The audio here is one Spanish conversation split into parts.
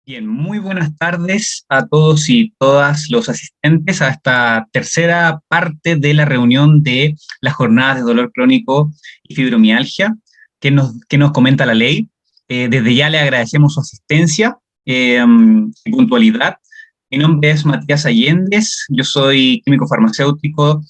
Bien, muy buenas tardes a todos y todas los asistentes a esta tercera parte de la reunión de las jornadas de dolor crónico y fibromialgia que nos comenta la ley. Desde ya le agradecemos su asistencia y puntualidad. Mi nombre es Matías Allendez, yo soy químico farmacéutico,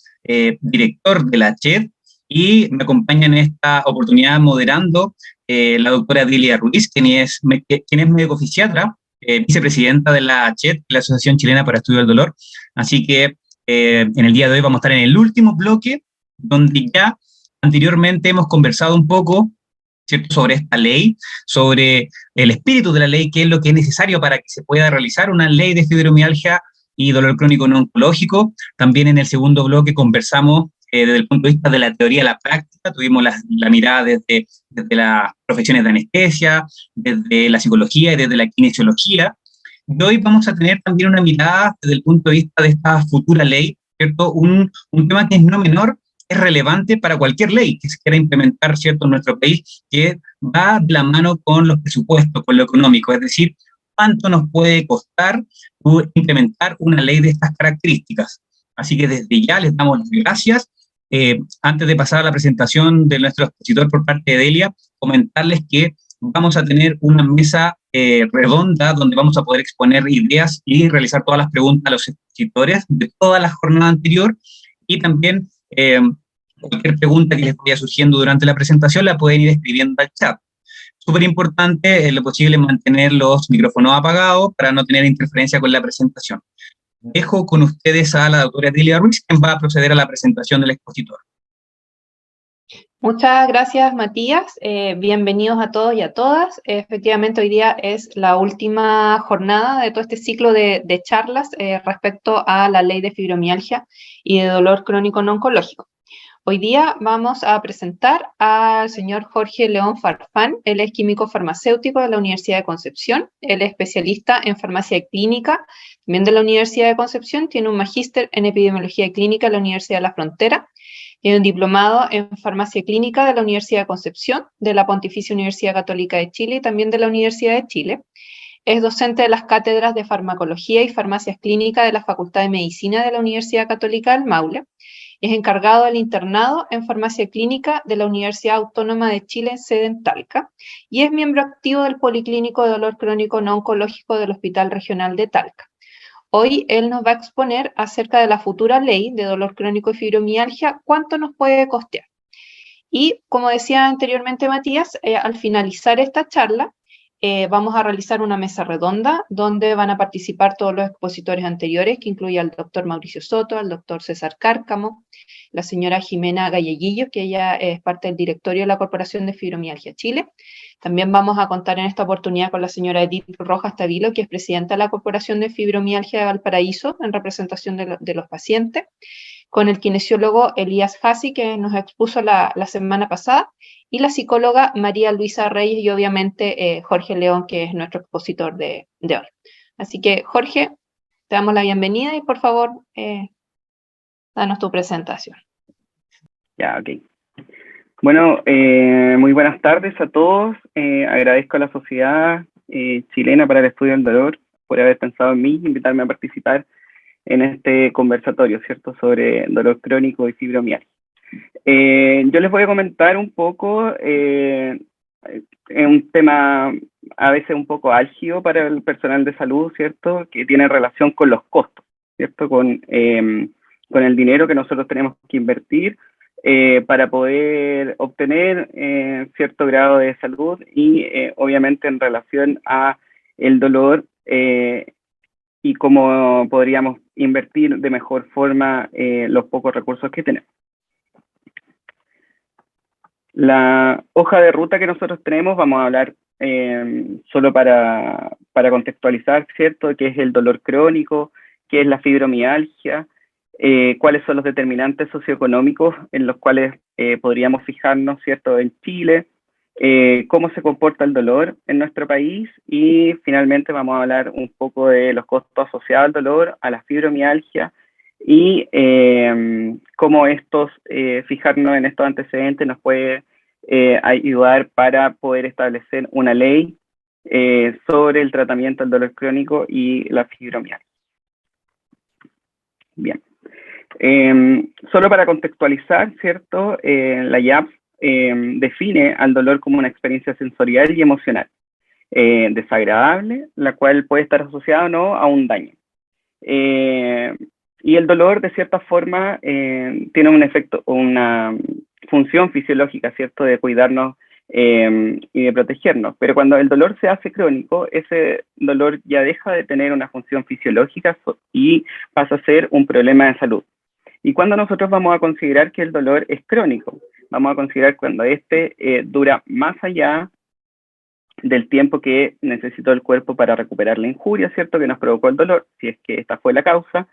director de la CHED, y me acompaña en esta oportunidad moderando la doctora Dilia Ruiz, quien es médico fisiatra, vicepresidenta de la CHED, la Asociación Chilena para Estudio del Dolor. Así que en el día de hoy vamos a estar en el último bloque, donde ya anteriormente hemos conversado un poco, ¿cierto?, sobre esta ley, sobre el espíritu de la ley, qué es lo que es necesario para que se pueda realizar una ley de fibromialgia y dolor crónico no oncológico. También en el segundo bloque conversamos desde el punto de vista de la teoría a la práctica, tuvimos la mirada desde las profesiones de anestesia, desde la psicología y desde la kinesiología. Y hoy vamos a tener también una mirada desde el punto de vista de esta futura ley, ¿cierto? Un tema que es no menor, es relevante para cualquier ley que se quiera implementar, ¿cierto?, en nuestro país, que va de la mano con los presupuestos, con lo económico, es decir, cuánto nos puede costar implementar una ley de estas características. Así que desde ya les damos las gracias. Antes de pasar a la presentación de nuestro expositor por parte de Delia, comentarles que vamos a tener una mesa redonda donde vamos a poder exponer ideas y realizar todas las preguntas a los expositores de toda la jornada anterior, y también cualquier pregunta que les vaya surgiendo durante la presentación la pueden ir escribiendo al chat. Súper importante, en lo posible, mantener los micrófonos apagados para no tener interferencia con la presentación. Dejo con ustedes a la doctora Dilia Ruiz, quien va a proceder a la presentación del expositor. Muchas gracias, Matías. Bienvenidos a todos y a todas. Efectivamente, hoy día es la última jornada de todo este ciclo de charlas respecto a la ley de fibromialgia y de dolor crónico no oncológico. Hoy día vamos a presentar al señor Jorge León Farfán. Él es químico farmacéutico de la Universidad de Concepción. Él es especialista en farmacia clínica, también de la Universidad de Concepción. Tiene un magíster en epidemiología clínica de la Universidad de la Frontera. Tiene un diplomado en farmacia clínica de la Universidad de Concepción, de la Pontificia Universidad Católica de Chile y también de la Universidad de Chile. Es docente de las cátedras de farmacología y farmacias clínicas de la Facultad de Medicina de la Universidad Católica del Maule. Es encargado del internado en farmacia clínica de la Universidad Autónoma de Chile en sede en Talca y es miembro activo del Policlínico de Dolor Crónico No Oncológico del Hospital Regional de Talca. Hoy él nos va a exponer acerca de la futura ley de dolor crónico y fibromialgia, cuánto nos puede costear. Y como decía anteriormente Matías, al finalizar esta charla, vamos a realizar una mesa redonda donde van a participar todos los expositores anteriores, que incluye al doctor Mauricio Soto, al doctor César Cárcamo, la señora Jimena Galleguillo, que ella es parte del directorio de la Corporación de Fibromialgia Chile. También vamos a contar en esta oportunidad con la señora Edith Rojas Tavilo, que es presidenta de la Corporación de Fibromialgia de Valparaíso, en representación de los pacientes, con el kinesiólogo Elías Fassi, que nos expuso la semana pasada, y la psicóloga María Luisa Reyes, y obviamente Jorge León, que es nuestro expositor de hoy. Así que, Jorge, te damos la bienvenida y por favor, danos tu presentación. Ya, ok. Bueno, muy buenas tardes a todos. Agradezco a la Sociedad Chilena para el Estudio del Dolor por haber pensado en mí, invitarme a participar en este conversatorio, ¿cierto?, sobre dolor crónico y fibromialgia. Yo les voy a comentar un poco, un tema a veces un poco álgido para el personal de salud, ¿cierto?, que tiene relación con los costos, ¿cierto?, con el dinero que nosotros tenemos que invertir para poder obtener cierto grado de salud y obviamente en relación a el dolor y cómo podríamos invertir de mejor forma los pocos recursos que tenemos. La hoja de ruta que nosotros tenemos, vamos a hablar solo para contextualizar, ¿cierto?, qué es el dolor crónico, qué es la fibromialgia, cuáles son los determinantes socioeconómicos en los cuales podríamos fijarnos, ¿cierto?, en Chile, cómo se comporta el dolor en nuestro país y finalmente vamos a hablar un poco de los costos asociados al dolor, a la fibromialgia y cómo fijarnos en estos antecedentes nos puede ayudar para poder establecer una ley sobre el tratamiento del dolor crónico y la fibromialgia. Bien. Solo para contextualizar, ¿cierto? La IAPS define al dolor como una experiencia sensorial y emocional desagradable, la cual puede estar asociada o no a un daño. Y el dolor, de cierta forma, tiene un efecto, una función fisiológica, ¿cierto?, de cuidarnos y de protegernos. Pero cuando el dolor se hace crónico, ese dolor ya deja de tener una función fisiológica y pasa a ser un problema de salud. ¿Y cuando nosotros vamos a considerar que el dolor es crónico? Vamos a considerar cuando este dura más allá del tiempo que necesitó el cuerpo para recuperar la injuria, ¿cierto?, que nos provocó el dolor, si es que esta fue la causa,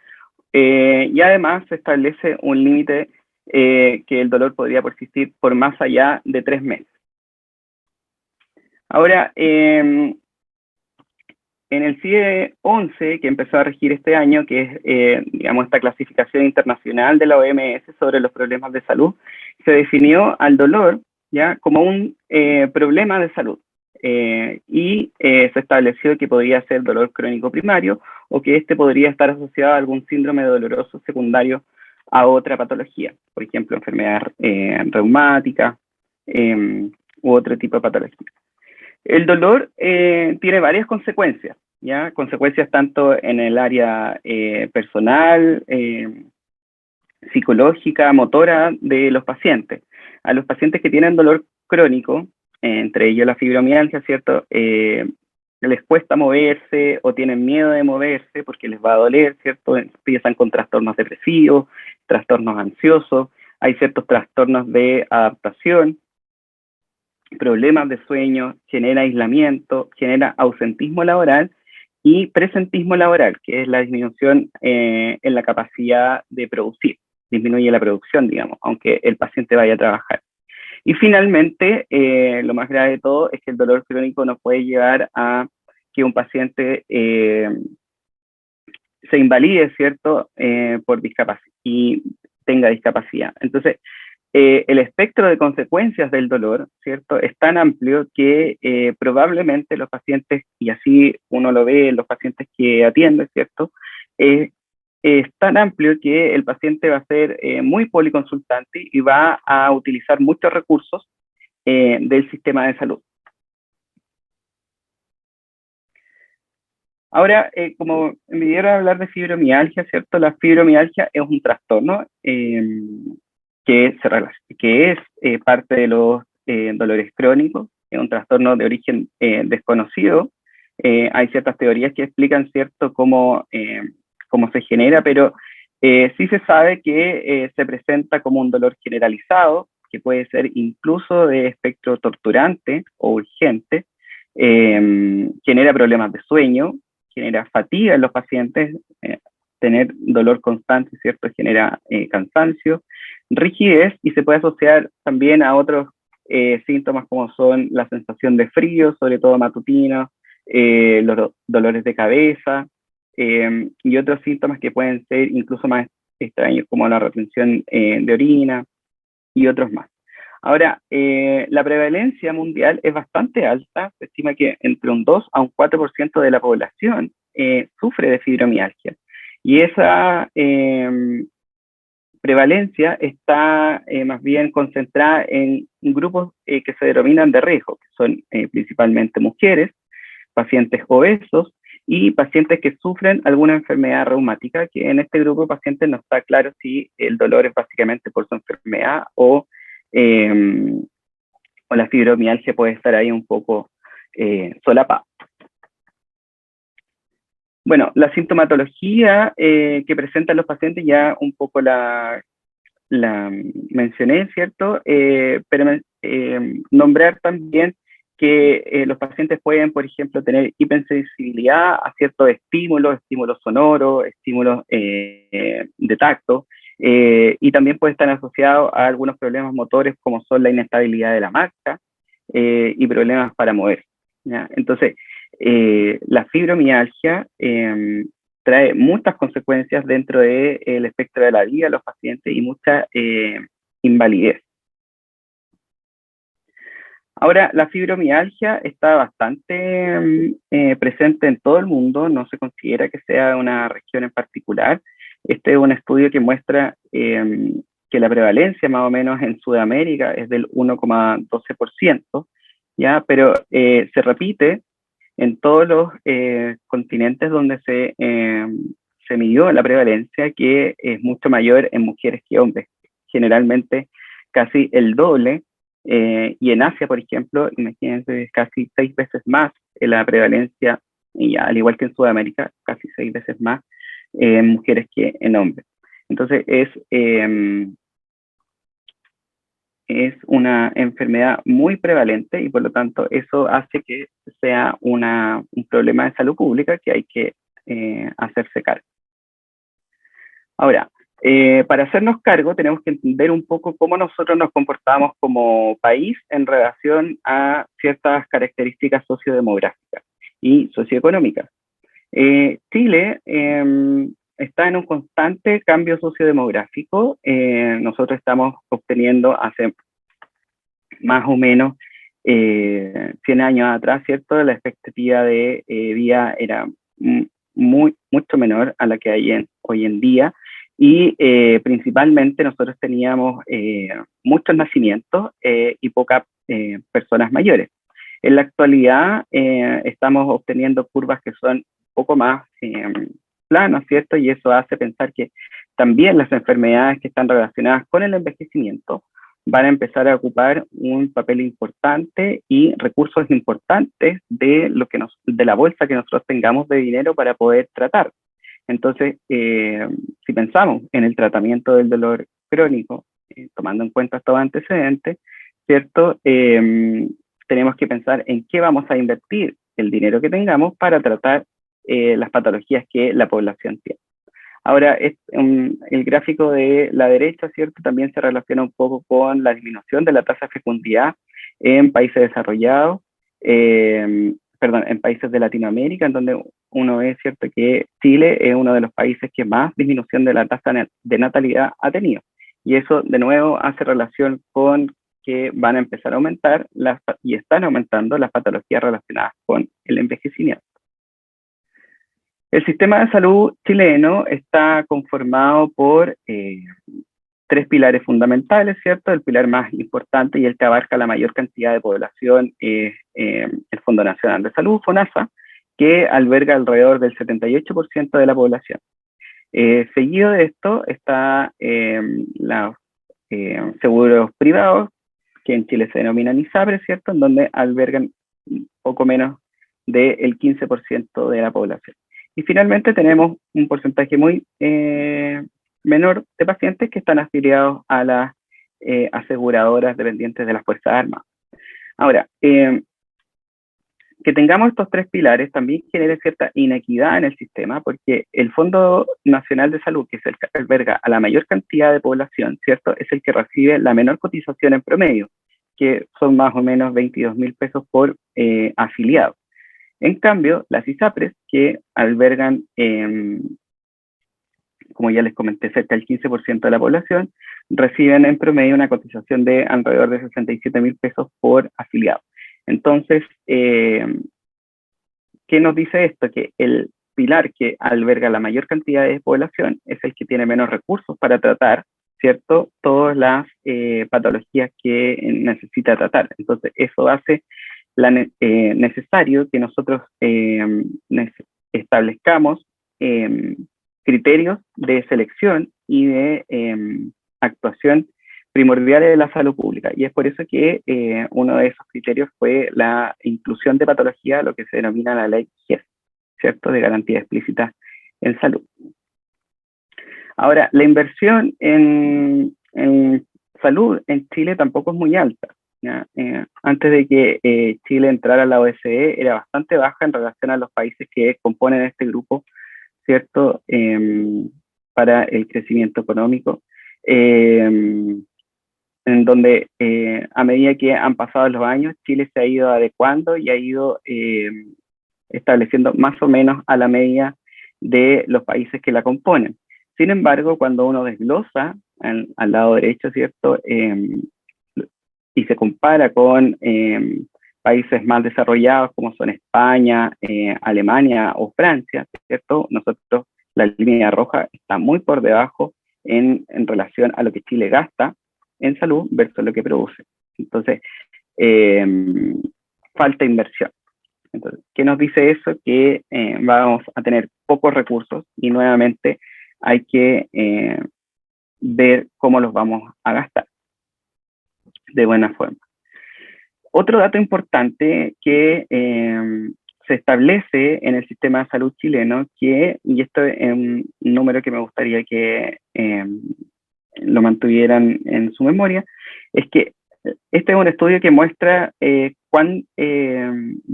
y además se establece un límite que el dolor podría persistir por más allá de 3 meses. Ahora, en el CIE 11, que empezó a regir este año, que es, digamos, esta clasificación internacional de la OMS sobre los problemas de salud, se definió al dolor ya como un problema de salud. Y se estableció que podría ser dolor crónico primario o que este podría estar asociado a algún síndrome doloroso secundario a otra patología, por ejemplo, enfermedad reumática u otro tipo de patología. El dolor tiene varias consecuencias, ¿ya? Consecuencias tanto en el área personal, psicológica, motora de los pacientes. A los pacientes que tienen dolor crónico, entre ellos la fibromialgia, ¿cierto? Les cuesta moverse o tienen miedo de moverse porque les va a doler, ¿cierto? Empiezan con trastornos depresivos, trastornos ansiosos, hay ciertos trastornos de adaptación, problemas de sueño, genera aislamiento, genera ausentismo laboral y presentismo laboral, que es la disminución en la capacidad de producir, disminuye la producción, digamos, aunque el paciente vaya a trabajar. Y finalmente, lo más grave de todo es que el dolor crónico nos puede llevar a que un paciente se invalide, ¿cierto?, por discapacidad y tenga discapacidad. Entonces, el espectro de consecuencias del dolor, ¿cierto?, es tan amplio que probablemente los pacientes, y así uno lo ve en los pacientes que atiende, ¿cierto?, es tan amplio que el paciente va a ser muy policonsultante y va a utilizar muchos recursos del sistema de salud. Ahora, como me dieron a hablar de fibromialgia, ¿cierto? La fibromialgia es un trastorno que es parte de los dolores crónicos, es un trastorno de origen desconocido. Hay ciertas teorías que explican, ¿cierto?, cómo se genera, pero sí se sabe que se presenta como un dolor generalizado, que puede ser incluso de espectro torturante o urgente, genera problemas de sueño, genera fatiga en los pacientes, tener dolor constante, ¿cierto?, genera cansancio, rigidez, y se puede asociar también a otros síntomas como son la sensación de frío, sobre todo matutino, los dolores de cabeza, y otros síntomas que pueden ser incluso más extraños, como la retención de orina y otros más. Ahora, la prevalencia mundial es bastante alta, se estima que entre un 2 a un 4% de la población sufre de fibromialgia, y esa prevalencia está más bien concentrada en grupos que se denominan de riesgo, que son principalmente mujeres, pacientes obesos y pacientes que sufren alguna enfermedad reumática, que en este grupo de pacientes no está claro si el dolor es básicamente por su enfermedad o la fibromialgia puede estar ahí un poco solapada. Bueno, la sintomatología que presentan los pacientes ya un poco la mencioné, ¿cierto? Pero nombrar también que los pacientes pueden, por ejemplo, tener hipersensibilidad a ciertos estímulos sonoros, estímulos de tacto, y también puede estar asociado a algunos problemas motores como son la inestabilidad de la marcha y problemas para mover, ¿ya? Entonces, la fibromialgia trae muchas consecuencias dentro del espectro de la vida de los pacientes y mucha invalidez. Ahora, la fibromialgia está bastante presente en todo el mundo, no se considera que sea una región en particular. Este es un estudio que muestra que la prevalencia más o menos en Sudamérica es del 1,12%, ¿ya? Pero se repite en todos los continentes donde se midió la prevalencia, que es mucho mayor en mujeres que hombres, generalmente casi el doble. Y en Asia, por ejemplo, imagínense, casi 6 veces más la prevalencia, y al igual que en Sudamérica, casi 6 veces más en mujeres que en hombres. Entonces es una enfermedad muy prevalente y por lo tanto eso hace que sea un problema de salud pública que hay que hacerse cargo. Ahora, para hacernos cargo tenemos que entender un poco cómo nosotros nos comportamos como país en relación a ciertas características sociodemográficas y socioeconómicas. Chile está en un constante cambio sociodemográfico. Nosotros estamos obteniendo hace más o menos 100 años atrás, ¿cierto? La expectativa de vida era mucho menor a la que hay hoy en día, y principalmente nosotros teníamos muchos nacimientos y pocas personas mayores. En la actualidad estamos obteniendo curvas que son un poco más planas, ¿cierto? Y eso hace pensar que también las enfermedades que están relacionadas con el envejecimiento van a empezar a ocupar un papel importante y recursos importantes de la bolsa que nosotros tengamos de dinero para poder tratar. Entonces, si pensamos en el tratamiento del dolor crónico, tomando en cuenta estos antecedentes, ¿cierto? Tenemos que pensar en qué vamos a invertir el dinero que tengamos para tratar las patologías que la población tiene. Ahora, el gráfico de la derecha, ¿cierto? También se relaciona un poco con la disminución de la tasa de fecundidad en países desarrollados, en países de Latinoamérica, en donde uno ve, ¿cierto?, que Chile es uno de los países que más disminución de la tasa de natalidad ha tenido. Y eso, de nuevo, hace relación con que van a empezar a aumentar y están aumentando las patologías relacionadas con el envejecimiento. El sistema de salud chileno está conformado por 3 pilares fundamentales, ¿cierto? El pilar más importante y el que abarca la mayor cantidad de población es el Fondo Nacional de Salud, FONASA, que alberga alrededor del 78% de la población. Seguido de esto está los seguros privados, que en Chile se denominan ISAPRES, ¿cierto? En donde albergan poco menos del 15% de la población. Y finalmente tenemos un porcentaje muy menor de pacientes que están afiliados a las aseguradoras dependientes de las Fuerzas Armadas. Ahora, que tengamos estos 3 pilares también genera cierta inequidad en el sistema, porque el Fondo Nacional de Salud, que es el que alberga a la mayor cantidad de población, ¿cierto?, es el que recibe la menor cotización en promedio, que son más o menos 22.000 pesos por afiliado. En cambio, las ISAPRES, que albergan, como ya les comenté, cerca del 15% de la población, reciben en promedio una cotización de alrededor de 67.000 pesos por afiliado. Entonces, ¿qué nos dice esto? Que el pilar que alberga la mayor cantidad de población es el que tiene menos recursos para tratar, ¿cierto?, todas las patologías que necesita tratar. Entonces, eso hace necesario que nosotros establezcamos criterios de selección y de actuación primordiales de la salud pública. Y es por eso que uno de esos criterios fue la inclusión de patología, lo que se denomina la ley GES, ¿cierto?, de garantía explícita en salud. Ahora, la inversión en salud en Chile tampoco es muy alta. Antes de que Chile entrara a la OSCE era bastante baja en relación a los países que componen este grupo, ¿cierto?, para el crecimiento económico, en donde a medida que han pasado los años, Chile se ha ido adecuando y ha ido estableciendo más o menos a la media de los países que la componen. Sin embargo, cuando uno desglosa al lado derecho, ¿cierto?, y se compara con países más desarrollados como son España, Alemania o Francia, ¿cierto? Nosotros, la línea roja está muy por debajo en relación a lo que Chile gasta en salud versus lo que produce. Entonces, falta inversión. Entonces, ¿qué nos dice eso? Que vamos a tener pocos recursos y nuevamente hay que ver cómo los vamos a gastar de buena forma. Otro dato importante que se establece en el sistema de salud chileno, y esto es un número que me gustaría que lo mantuvieran en su memoria, es que este es un estudio que muestra de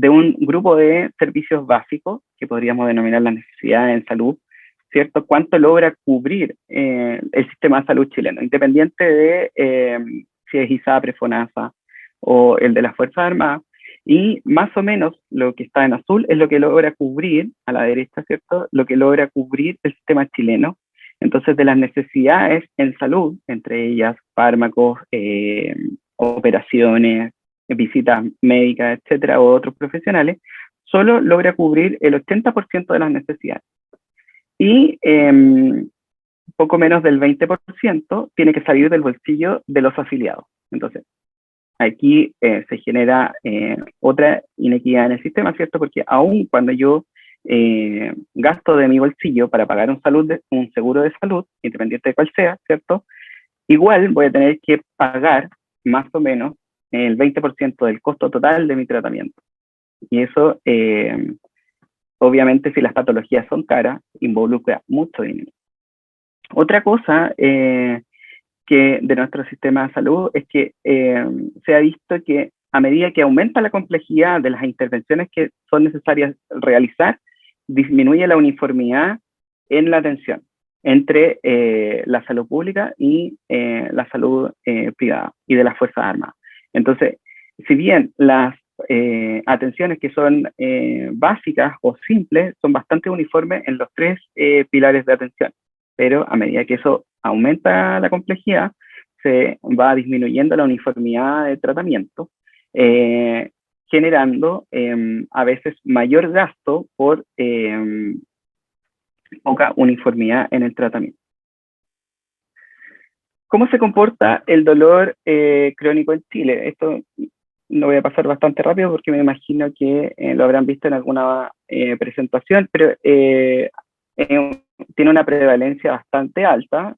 un grupo de servicios básicos, que podríamos denominar las necesidades en salud, ¿cierto? ¿Cuánto logra cubrir el sistema de salud chileno? Independiente de si es ISAPRE, FONASA o el de las Fuerzas Armadas, y más o menos lo que está en azul es lo que logra cubrir, a la derecha, ¿cierto? Lo que logra cubrir el sistema chileno. Entonces, de las necesidades en salud, entre ellas fármacos, operaciones, visitas médicas, etcétera, o otros profesionales, solo logra cubrir el 80% de las necesidades. Y poco menos del 20% tiene que salir del bolsillo de los afiliados. Entonces, aquí se genera otra inequidad en el sistema, ¿cierto? Porque aun cuando yo gasto de mi bolsillo para pagar un seguro de salud, independiente de cuál sea, ¿cierto? Igual voy a tener que pagar más o menos el 20% del costo total de mi tratamiento. Y eso, obviamente, si las patologías son caras, involucra mucho dinero. Otra cosa que de nuestro sistema de salud es que se ha visto que a medida que aumenta la complejidad de las intervenciones que son necesarias realizar, disminuye la uniformidad en la atención entre la salud pública y la salud privada y de las Fuerzas Armadas. Entonces, si bien las atenciones que son básicas o simples son bastante uniformes en los tres pilares de atención, pero a medida que eso aumenta la complejidad, se va disminuyendo la uniformidad de tratamiento, generando a veces mayor gasto por poca uniformidad en el tratamiento. ¿Cómo se comporta el dolor crónico en Chile? Esto lo voy a pasar bastante rápido porque me imagino que lo habrán visto en alguna presentación, pero tiene una prevalencia bastante alta,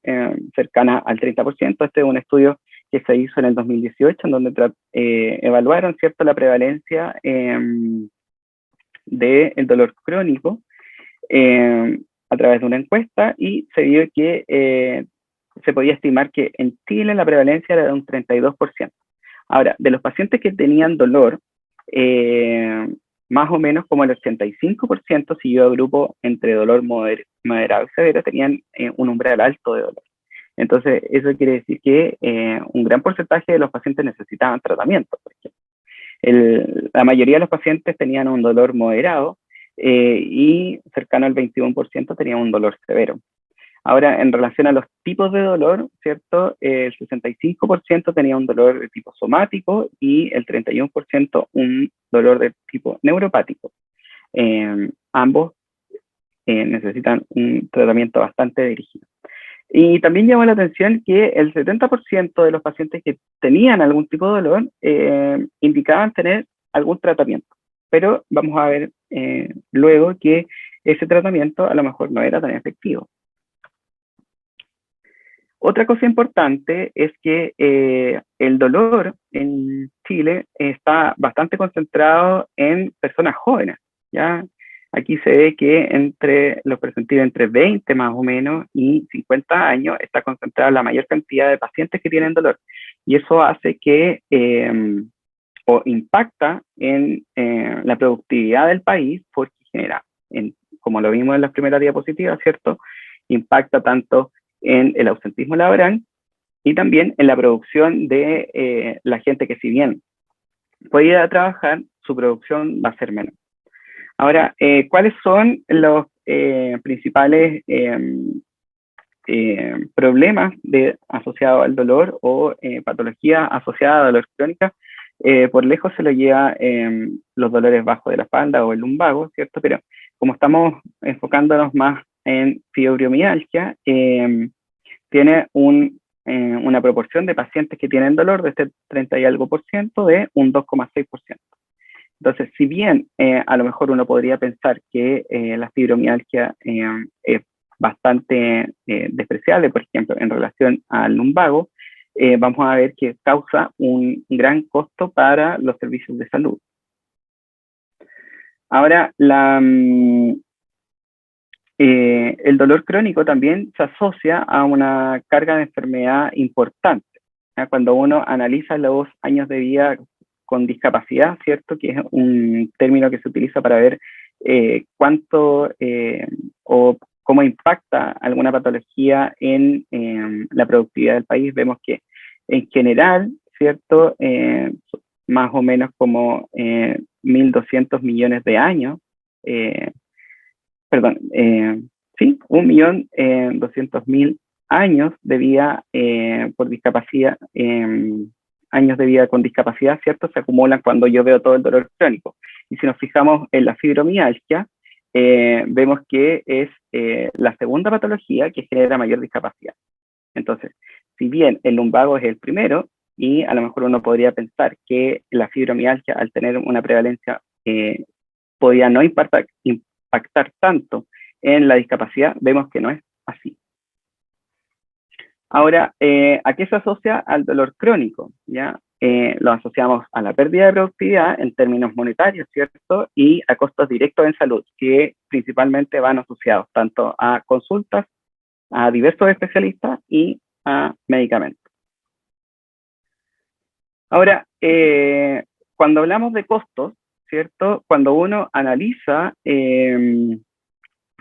cercana al 30%. Este es un estudio que se hizo en el 2018, en donde evaluaron, ¿cierto?, la prevalencia del dolor crónico a través de una encuesta, y se vio que se podía estimar que en Chile la prevalencia era de un 32%. Ahora, de los pacientes que tenían dolor, más o menos como el 85% siguió a grupo entre dolor moderado y severo, tenían un umbral alto de dolor. Entonces, eso quiere decir que un gran porcentaje de los pacientes necesitaban tratamiento. Por ejemplo. La mayoría de los pacientes tenían un dolor moderado y cercano al 21% tenían un dolor severo. Ahora, en relación a los tipos de dolor, ¿cierto? El 65% tenía un dolor de tipo somático y el 31% un dolor de tipo neuropático. Ambos necesitan un tratamiento bastante dirigido. Y también llamó la atención que el 70% de los pacientes que tenían algún tipo de dolor indicaban tener algún tratamiento. Pero vamos a ver luego que ese tratamiento a lo mejor no era tan efectivo. Otra cosa importante es que el dolor en Chile está bastante concentrado en personas jóvenes, ¿ya? Aquí se ve que entre los presentidos entre 20 más o menos y 50 años está concentrada la mayor cantidad de pacientes que tienen dolor. Y eso hace que, o impacta en la productividad del país, porque genera, como lo vimos en las primeras diapositivas, ¿cierto? Impacta tanto en el ausentismo laboral y también en la producción de la gente que, si bien puede ir a trabajar, su producción va a ser menor. Ahora, ¿cuáles son los principales problemas asociados al dolor o patología asociada a dolor crónica, por lejos se lo lleva los dolores bajos de la espalda o el lumbago, ¿cierto? Pero como estamos enfocándonos más en fibromialgia, tiene una proporción de pacientes que tienen dolor de este 30 y algo por ciento de un 2,6%. Entonces, si bien a lo mejor uno podría pensar que la fibromialgia es bastante despreciable, por ejemplo, en relación al lumbago, vamos a ver que causa un gran costo para los servicios de salud. Ahora, el dolor crónico también se asocia a una carga de enfermedad importante. ¿Ya? Cuando uno analiza los años de vida con discapacidad, ¿cierto? Que es un término que se utiliza para ver cuánto o cómo impacta alguna patología en la productividad del país. Vemos que en general, ¿cierto? Más o menos como 1.200 millones de años, perdón, sí, 1.200.000 años de vida por discapacidad, años de vida con discapacidad, ¿cierto? Se acumulan cuando yo veo todo el dolor crónico. Y si nos fijamos en la fibromialgia, vemos que es la segunda patología que genera mayor discapacidad. Entonces, si bien el lumbago es el primero, y a lo mejor uno podría pensar que la fibromialgia, al tener una prevalencia, podría no impactar tanto en la discapacidad, vemos que no es así. Ahora, ¿a qué se asocia al dolor crónico? ¿Ya? Lo asociamos a la pérdida de productividad en términos monetarios, ¿cierto? Y a costos directos en salud, que principalmente van asociados tanto a consultas, a diversos especialistas y a medicamentos. Ahora, cuando hablamos de costos, ¿cierto? Cuando uno analiza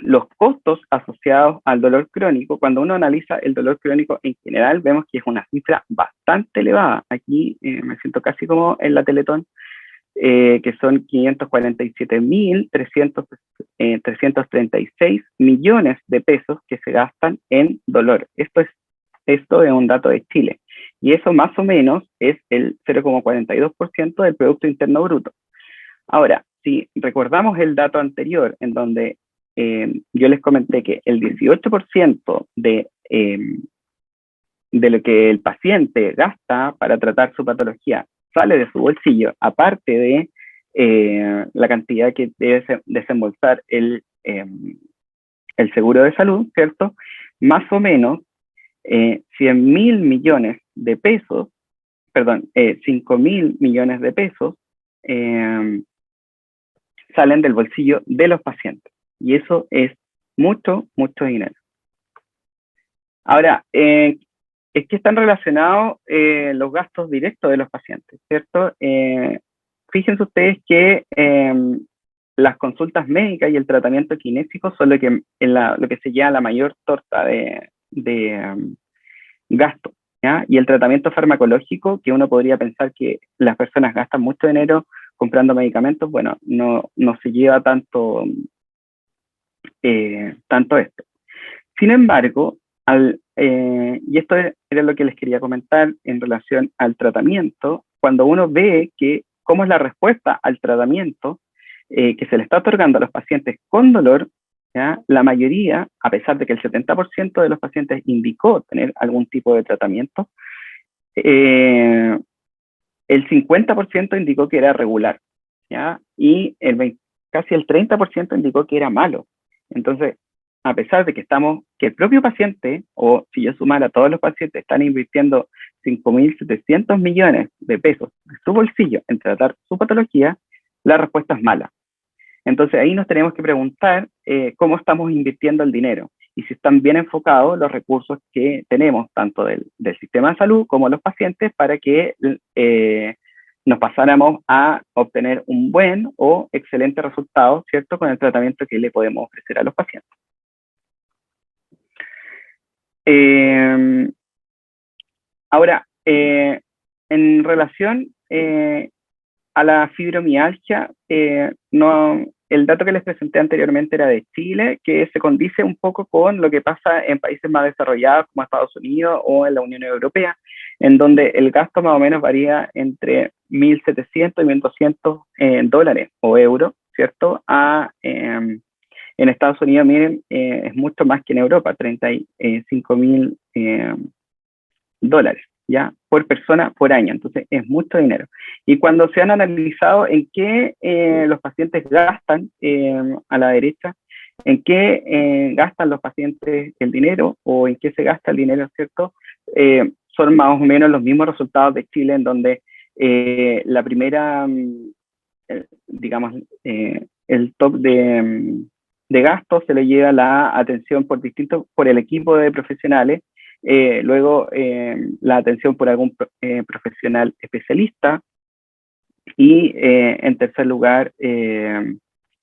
los costos asociados al dolor crónico, cuando uno analiza el dolor crónico en general, vemos que es una cifra bastante elevada. Aquí me siento casi como en la Teletón, que son 547.336 millones de pesos que se gastan en dolor. Esto es un dato de Chile. Y eso más o menos es el 0,42% del Producto Interno Bruto. Ahora, si recordamos el dato anterior, en donde yo les comenté que el 18% de lo que el paciente gasta para tratar su patología sale de su bolsillo, aparte de la cantidad que debe desembolsar el seguro de salud, ¿cierto? Más o menos 100.000 millones de pesos, perdón, 5.000 millones de pesos salen del bolsillo de los pacientes. Y eso es mucho, mucho dinero. Ahora, es que están relacionados los gastos directos de los pacientes, ¿cierto? Fíjense ustedes que las consultas médicas y el tratamiento kinésico son lo que se llama la mayor torta de gasto, ¿ya? Y el tratamiento farmacológico, que uno podría pensar que las personas gastan mucho dinero comprando medicamentos, bueno, no se lleva tanto esto. Sin embargo, y esto era lo que les quería comentar en relación al tratamiento, cuando uno ve que cómo es la respuesta al tratamiento que se le está otorgando a los pacientes con dolor, ¿ya? La mayoría, a pesar de que el 70% de los pacientes indicó tener algún tipo de tratamiento, el 50% indicó que era regular, ¿ya? Y casi el 30% indicó que era malo. Entonces, a pesar de que el propio paciente, o si yo sumara a todos los pacientes, están invirtiendo 5.700 millones de pesos de su bolsillo en tratar su patología, la respuesta es mala. Entonces ahí nos tenemos que preguntar cómo estamos invirtiendo el dinero y si están bien enfocados los recursos que tenemos, tanto del sistema de salud como los pacientes, para que nos pasáramos a obtener un buen o excelente resultado, ¿cierto?, con el tratamiento que le podemos ofrecer a los pacientes. Ahora, en relación a la fibromialgia, el dato que les presenté anteriormente era de Chile, que se condice un poco con lo que pasa en países más desarrollados como Estados Unidos o en la Unión Europea, en donde el gasto más o menos varía entre 1.700 y 1.200 dólares o euros, ¿cierto? En Estados Unidos, miren, es mucho más que en Europa, 35.000 dólares, ¿ya? Por persona, por año. Entonces, es mucho dinero. Y cuando se han analizado en qué los pacientes gastan, a la derecha, en qué gastan los pacientes el dinero o en qué se gasta el dinero, ¿cierto? Son más o menos los mismos resultados de Chile, en donde la primera, digamos, el top de gastos se le lleva la atención por el equipo de profesionales, luego la atención por algún profesional especialista y en tercer lugar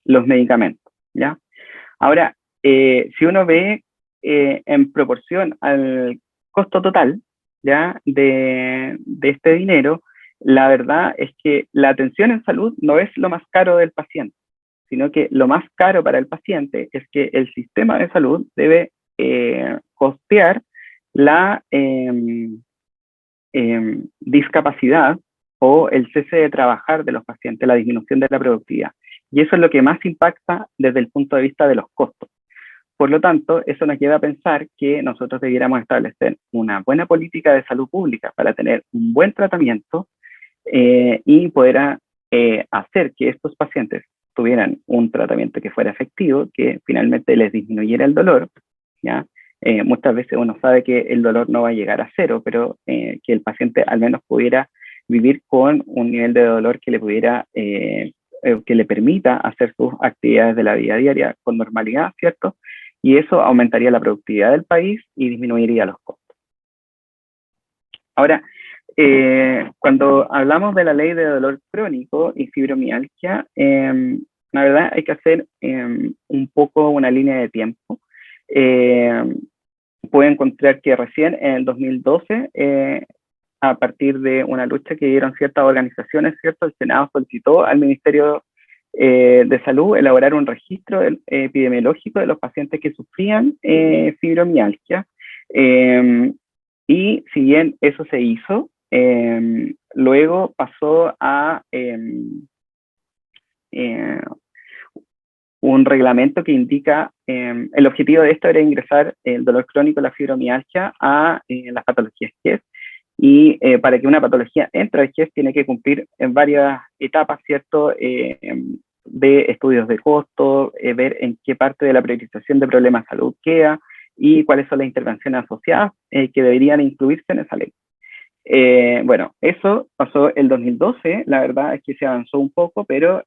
los medicamentos, ¿ya? Ahora, si uno ve en proporción al costo total, ¿ya? de este dinero, la verdad es que la atención en salud no es lo más caro del paciente, sino que lo más caro para el paciente es que el sistema de salud debe costear la discapacidad o el cese de trabajar de los pacientes, la disminución de la productividad. Y eso es lo que más impacta desde el punto de vista de los costos. Por lo tanto, eso nos lleva a pensar que nosotros debiéramos establecer una buena política de salud pública para tener un buen tratamiento y poder hacer que estos pacientes tuvieran un tratamiento que fuera efectivo, que finalmente les disminuyera el dolor, ¿ya? Muchas veces uno sabe que el dolor no va a llegar a cero, pero que el paciente al menos pudiera vivir con un nivel de dolor que le pudiera, que le permita hacer sus actividades de la vida diaria con normalidad, ¿cierto? Y eso aumentaría la productividad del país y disminuiría los costos. Ahora, cuando hablamos de la ley de dolor crónico y fibromialgia, la verdad hay que hacer un poco una línea de tiempo. Puede encontrar que recién en el 2012, a partir de una lucha que dieron ciertas organizaciones, ¿cierto? El Senado solicitó al Ministerio de Salud elaborar un registro epidemiológico de los pacientes que sufrían fibromialgia. Y si bien eso se hizo, luego pasó a un reglamento que indica, el objetivo de esto era ingresar el dolor crónico, la fibromialgia, a las patologías GES, y para que una patología entre al GES tiene que cumplir en varias etapas, ¿cierto?, de estudios de costo, ver en qué parte de la priorización de problemas de salud queda, y cuáles son las intervenciones asociadas que deberían incluirse en esa ley. Bueno, eso pasó el 2012, la verdad es que se avanzó un poco, pero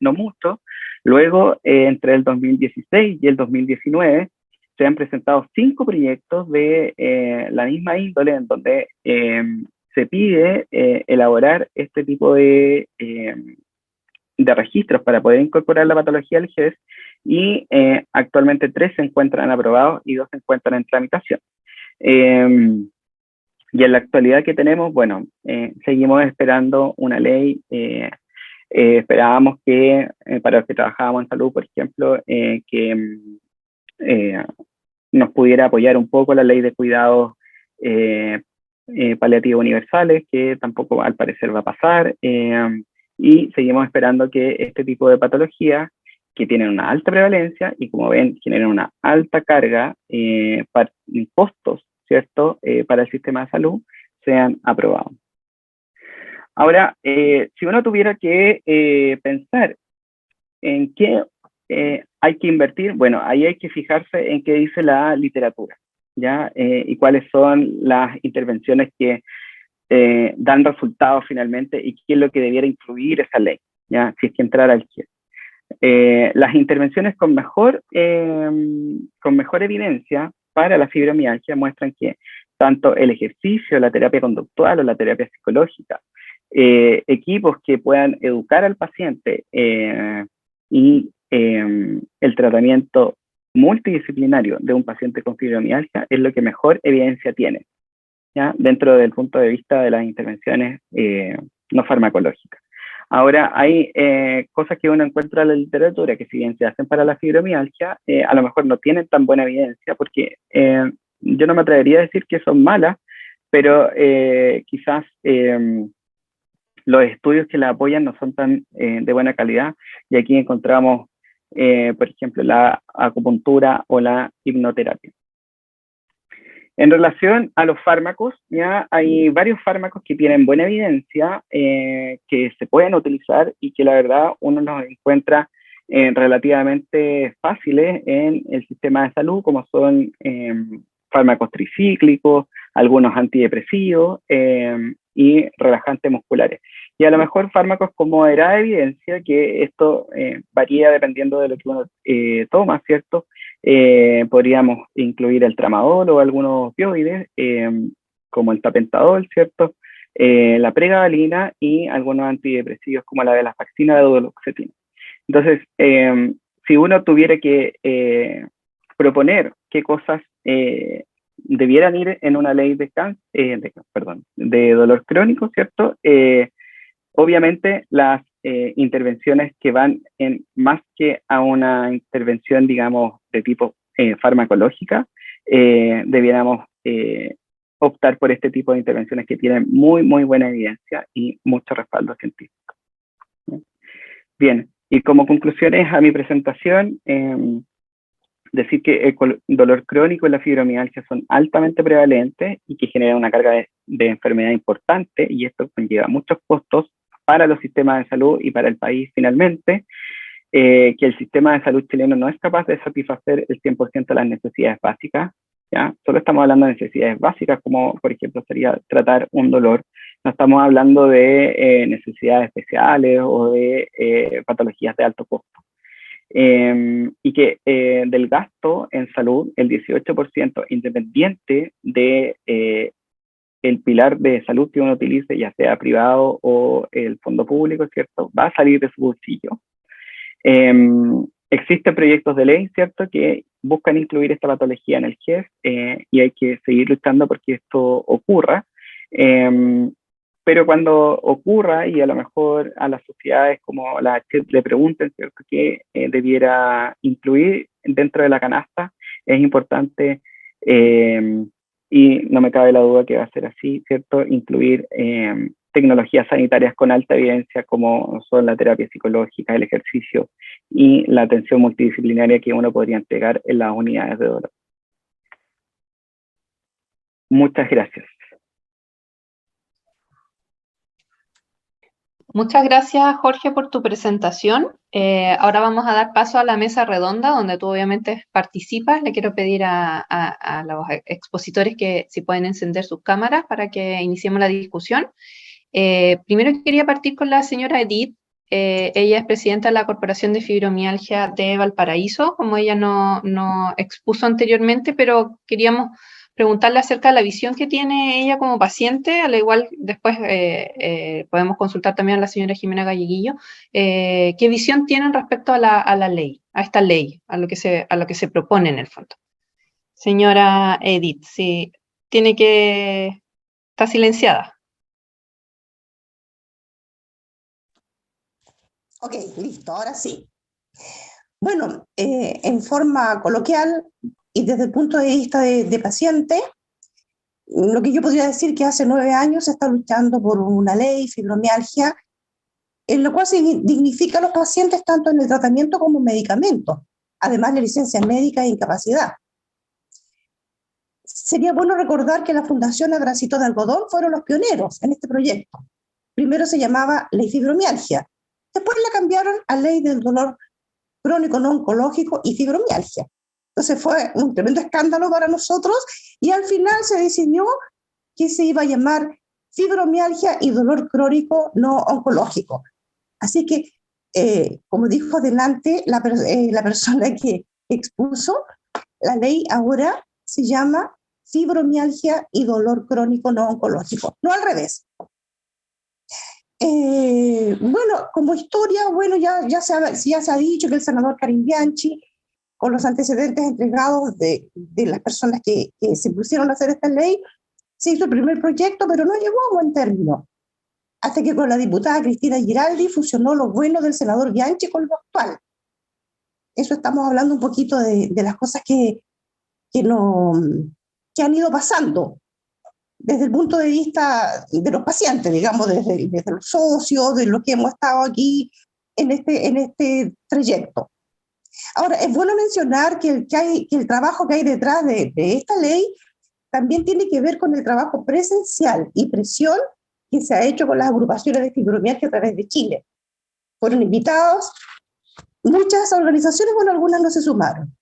no mucho. Luego, entre el 2016 y el 2019, se han presentado 5 proyectos de la misma índole, en donde se pide elaborar este tipo de registros para poder incorporar la patología al GES, y actualmente 3 se encuentran aprobados y 2 se encuentran en tramitación. Y en la actualidad que tenemos, bueno, seguimos esperando una ley. Esperábamos que, para los que trabajábamos en salud, por ejemplo, que nos pudiera apoyar un poco la ley de cuidados paliativos universales, que tampoco al parecer va a pasar. Y seguimos esperando que este tipo de patologías, que tienen una alta prevalencia y, como ven, generan una alta carga para costos, ¿cierto?, para el sistema de salud, sean aprobados. Ahora, si uno tuviera que pensar en qué hay que invertir, bueno, ahí hay que fijarse en qué dice la literatura, ¿ya? Y cuáles son las intervenciones que dan resultados finalmente, y qué es lo que debiera incluir esa ley, ¿ya? Si es que entrara al GIE. Las intervenciones con mejor evidencia para la fibromialgia muestran que tanto el ejercicio, la terapia conductual o la terapia psicológica, equipos que puedan educar al paciente y el tratamiento multidisciplinario de un paciente con fibromialgia es lo que mejor evidencia tiene, ¿ya?, dentro del punto de vista de las intervenciones no farmacológicas. Ahora, hay cosas que uno encuentra en la literatura que si bien se hacen para la fibromialgia, a lo mejor no tienen tan buena evidencia, porque yo no me atrevería a decir que son malas, pero quizás los estudios que la apoyan no son tan de buena calidad, y aquí encontramos, por ejemplo, la acupuntura o la hipnoterapia. En relación a los fármacos, ya hay varios fármacos que tienen buena evidencia, que se pueden utilizar y que la verdad uno los encuentra relativamente fáciles en el sistema de salud, como son fármacos tricíclicos, algunos antidepresivos y relajantes musculares. Y a lo mejor fármacos con moderada evidencia, que esto varía dependiendo de lo que uno toma, ¿cierto? Podríamos incluir el tramadol o algunos opioides, como el tapentadol, ¿cierto? La pregabalina y algunos antidepresivos como la venlafaxina de duloxetina. Entonces, si uno tuviera que proponer qué cosas debieran ir en una ley de dolor crónico, ¿cierto? Obviamente las intervenciones que van en más que a una intervención, digamos, de tipo farmacológica, debiéramos optar por este tipo de intervenciones que tienen muy, muy buena evidencia y mucho respaldo científico. Bien, y como conclusiones a mi presentación, decir que el dolor crónico y la fibromialgia son altamente prevalentes y que generan una carga de enfermedad importante, y esto conlleva muchos costos para los sistemas de salud y para el país finalmente, que el sistema de salud chileno no es capaz de satisfacer el 100% de las necesidades básicas, ¿ya? Solo estamos hablando de necesidades básicas, como por ejemplo sería tratar un dolor. No estamos hablando de necesidades especiales o de patologías de alto costo. Y que del gasto en salud, el 18%, independiente de el pilar de salud que uno utilice, ya sea privado o el fondo público, ¿cierto?, va a salir de su bolsillo. Existen proyectos de ley, ¿cierto?, que buscan incluir esta patología en el GES, y hay que seguir luchando porque esto ocurra. Pero cuando ocurra y a lo mejor a las sociedades como la CHET le pregunten, ¿cierto?, qué debiera incluir dentro de la canasta, es importante, y no me cabe la duda que va a ser así, ¿cierto?, incluir tecnologías sanitarias con alta evidencia como son la terapia psicológica, el ejercicio y la atención multidisciplinaria que uno podría entregar en las unidades de dolor. Muchas gracias. Muchas gracias, Jorge, por tu presentación. Ahora vamos a dar paso a la mesa redonda, donde tú obviamente participas. Le quiero pedir a los expositores que si pueden encender sus cámaras para que iniciemos la discusión. Primero quería partir con la señora Edith. Ella es presidenta de la Corporación de Fibromialgia de Valparaíso, como ella no expuso anteriormente, pero queríamos preguntarle acerca de la visión que tiene ella como paciente, al igual después podemos consultar también a la señora Jimena Galleguillo, qué visión tienen respecto a la ley, a esta ley, a lo que se propone en el fondo. Señora Edith, sí, está silenciada. Ok, listo, ahora sí. Bueno, en forma coloquial y desde el punto de vista de paciente, lo que yo podría decir que hace 9 años se está luchando por una ley, fibromialgia, en lo cual se dignifica a los pacientes tanto en el tratamiento como en medicamentos, además de licencia médica e incapacidad. Sería bueno recordar que la Fundación Abracito de Algodón fueron los pioneros en este proyecto. Primero se llamaba Ley Fibromialgia, después la cambiaron a Ley del Dolor Crónico No Oncológico y Fibromialgia. Entonces fue un tremendo escándalo para nosotros y al final se decidió que se iba a llamar Fibromialgia y Dolor Crónico No Oncológico. Así que, como dijo adelante la persona que expuso, la ley ahora se llama Fibromialgia y Dolor Crónico No Oncológico, no al revés. Bueno, como historia, bueno, ya se ha dicho que el senador Karim Bianchi, con los antecedentes entregados de las personas que se pusieron a hacer esta ley, se hizo el primer proyecto, pero no llegó a buen término. hasta que con la diputada Cristina Giraldi fusionó lo bueno del senador Bianchi con lo actual. Eso estamos hablando un poquito de las cosas que han ido pasando desde el punto de vista de los pacientes, digamos, desde los socios, de los que hemos estado aquí en este trayecto. Ahora, es bueno mencionar que el trabajo que hay detrás de esta ley también tiene que ver con el trabajo presencial y presión que se ha hecho con las agrupaciones de fibromialgia a través de Chile. Fueron invitados muchas organizaciones, bueno, algunas no se sumaron.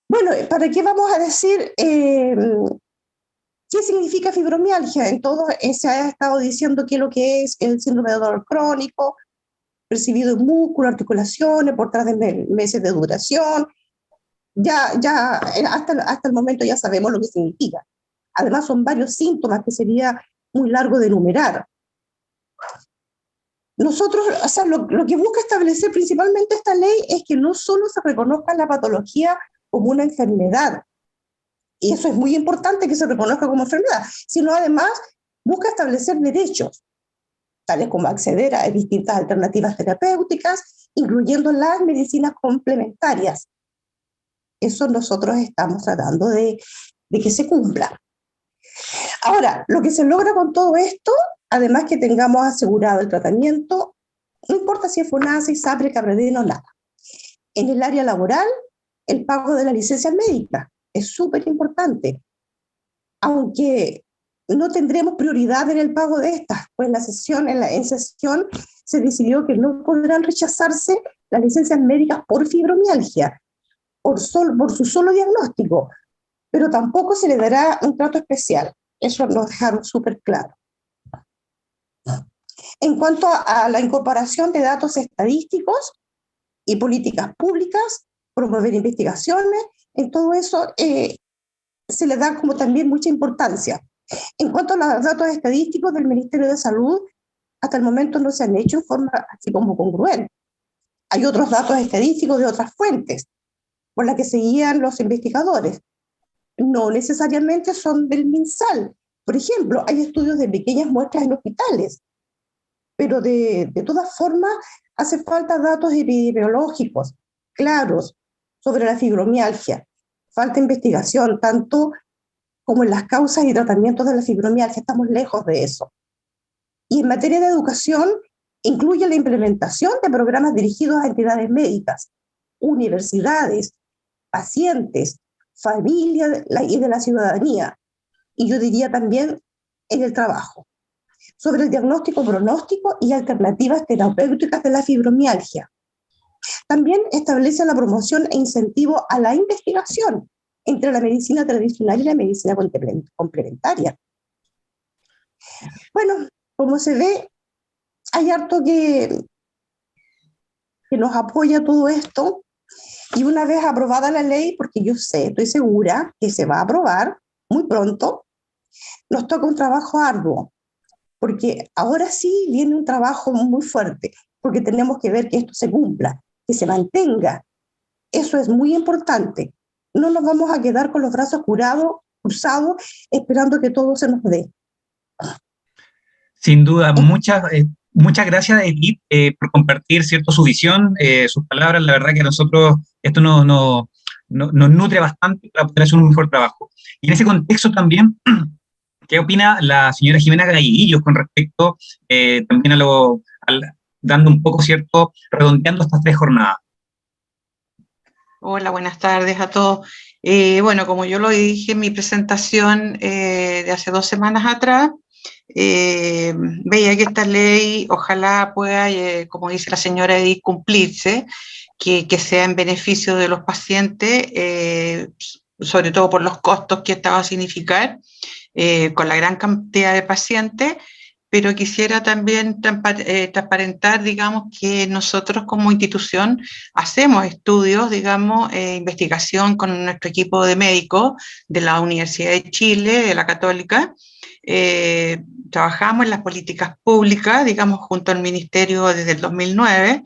Bueno, ¿para qué vamos a decir qué significa fibromialgia? En todo se ha estado diciendo qué es lo que es el síndrome de dolor crónico, percibido en músculo, articulaciones, por 3 meses de duración. Ya hasta el momento ya sabemos lo que significa. Además son varios síntomas que sería muy largo de enumerar. Nosotros, o sea, lo que busca establecer principalmente esta ley es que no solo se reconozca la patología como una enfermedad, y eso es muy importante que se reconozca como enfermedad, sino además busca establecer derechos, tales como acceder a distintas alternativas terapéuticas, incluyendo las medicinas complementarias. Eso nosotros estamos tratando de que se cumpla. Ahora, lo que se logra con todo esto, además que tengamos asegurado el tratamiento, no importa si es FONASA, ISAPRE, CAPREDEN o nada. En el área laboral, el pago de la licencia médica es súper importante, aunque no tendremos prioridad en el pago de estas, pues en sesión se decidió que no podrán rechazarse las licencias médicas por fibromialgia, por su solo diagnóstico, pero tampoco se le dará un trato especial. Eso nos dejaron súper claro. En cuanto a la incorporación de datos estadísticos y políticas públicas, promover investigaciones, en todo eso se le da como también mucha importancia. En cuanto a los datos estadísticos del Ministerio de Salud, hasta el momento no se han hecho en forma así como congruente. Hay otros datos estadísticos de otras fuentes por las que se guían los investigadores. No necesariamente son del MinSal. Por ejemplo, hay estudios de pequeñas muestras en hospitales, pero de todas formas hace falta datos epidemiológicos claros sobre la fibromialgia. Falta investigación, tanto como en las causas y tratamientos de la fibromialgia. Estamos lejos de eso. Y en materia de educación, incluye la implementación de programas dirigidos a entidades médicas, universidades, pacientes, familia y de la ciudadanía, y yo diría también en el trabajo, sobre el diagnóstico, pronóstico y alternativas terapéuticas de la fibromialgia. También establece la promoción e incentivo a la investigación entre la medicina tradicional y la medicina complementaria. Bueno, como se ve, hay harto que nos apoya todo esto. Y una vez aprobada la ley, porque yo sé, estoy segura que se va a aprobar muy pronto, nos toca un trabajo arduo, porque ahora sí viene un trabajo muy fuerte, porque tenemos que ver que esto se cumpla, que se mantenga. Eso es muy importante. No nos vamos a quedar con los brazos cruzados, esperando que todo se nos dé. Sin duda, muchas gracias, Edith, por compartir, ¿cierto?, su visión, sus palabras. La verdad que a nosotros esto nos nutre bastante para poder hacer un mejor trabajo. Y en ese contexto también, ¿qué opina la señora Jimena Gaiguillos con respecto también dando un poco, ¿cierto?, redondeando estas 3 jornadas? Hola, buenas tardes a todos. Bueno, como yo lo dije en mi presentación de hace 2 semanas atrás, veía que esta ley ojalá pueda, como dice la señora Edith, cumplirse, que sea en beneficio de los pacientes, sobre todo por los costos que esta va a significar, con la gran cantidad de pacientes, pero quisiera también transparentar, digamos, que nosotros como institución hacemos estudios, digamos, investigación con nuestro equipo de médicos de la Universidad de Chile, de la Católica. Trabajamos en las políticas públicas, digamos, junto al Ministerio desde el 2009,